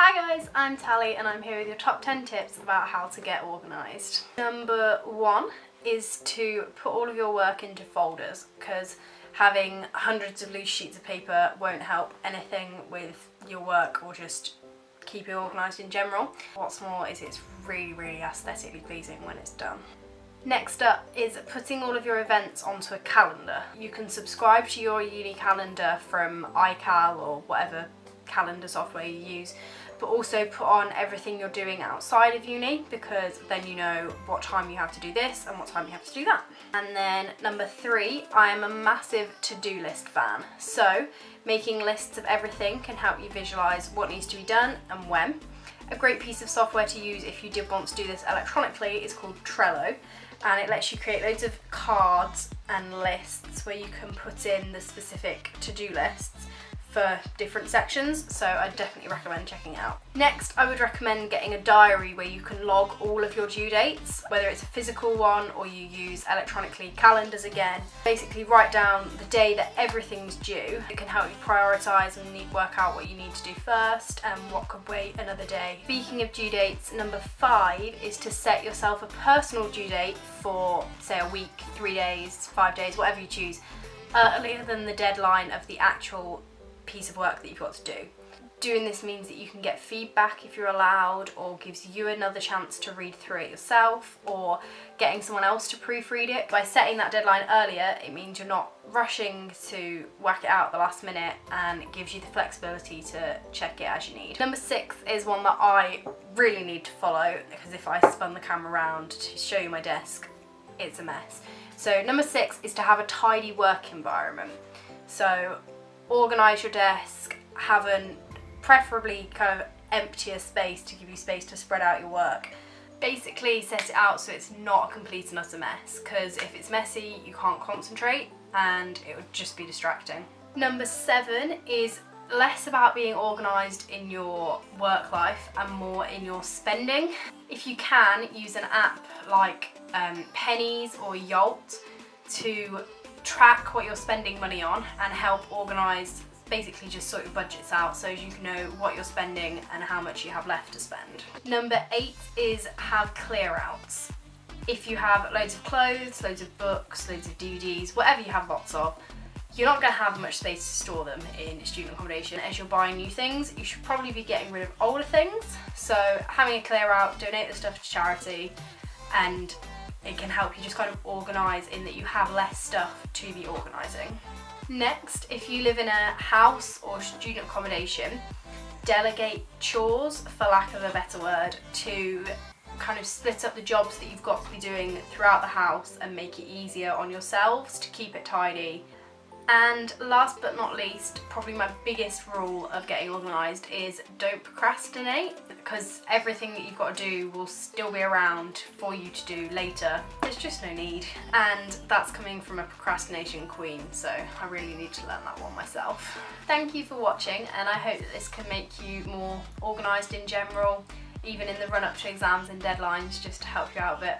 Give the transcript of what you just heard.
Hi guys, I'm Tally and I'm here with your top 10 tips about how to get organised. Number 1 is to put all of your work into folders, because having hundreds of loose sheets of paper won't help anything with your work or just keep it organised in general. What's more is it's really aesthetically pleasing when it's done. Next up is putting all of your events onto a calendar. You can subscribe to your uni calendar from iCal or whatever calendar software you use, but also put on everything you're doing outside of uni, because then you know what time you have to do this and what time you have to do that. And then number 3, I am a massive to-do list fan. So making lists of everything can help you visualise what needs to be done and when. A great piece of software to use if you did want to do this electronically is called Trello, and it lets you create loads of cards and lists where you can put in the specific to-do lists for different sections, so I definitely recommend checking it out. Next, I would recommend getting a diary where you can log all of your due dates, whether it's a physical one or you use electronically calendars again. Basically write down the day that everything's due. It can help you prioritise and work out what you need to do first and what could wait another day. Speaking of due dates, number 5 is to set yourself a personal due date for, say, a week, 3 days, 5 days, whatever you choose, earlier than the deadline of the actual piece of work that you've got to do. Doing this means that you can get feedback if you're allowed, or gives you another chance to read through it yourself, or getting someone else to proofread it. By setting that deadline earlier, it means you're not rushing to whack it out at the last minute, and it gives you the flexibility to check it as you need. Number 6 is one that I really need to follow, because if I spun the camera around to show you my desk, it's a mess. So number 6 is to have a tidy work environment. So organise your desk, have a preferably kind of emptier space to give you space to spread out your work. Basically set it out so it's not a complete and utter mess, because if it's messy you can't concentrate and it would just be distracting. Number 7 is less about being organised in your work life and more in your spending. If you can, use an app like Pennies or Yolt to track what you're spending money on and help organise, basically just sort your budgets out so you can know what you're spending and how much you have left to spend. Number 8 is have clear outs. If you have loads of clothes, loads of books, loads of DVDs, whatever you have lots of, you're not going to have much space to store them in student accommodation. As you're buying new things, you should probably be getting rid of older things. So having a clear out, donate the stuff to charity, and it can help you just kind of organise in that you have less stuff to be organising. Next, if you live in a house or student accommodation, delegate chores, for lack of a better word, to kind of split up the jobs that you've got to be doing throughout the house and make it easier on yourselves to keep it tidy. And last but not least, probably my biggest rule of getting organised is don't procrastinate, because everything that you've got to do will still be around for you to do later. There's just no need. And that's coming from a procrastination queen, so I really need to learn that one myself. Thank you for watching, and I hope that this can make you more organised in general, even in the run-up to exams and deadlines, just to help you out a bit.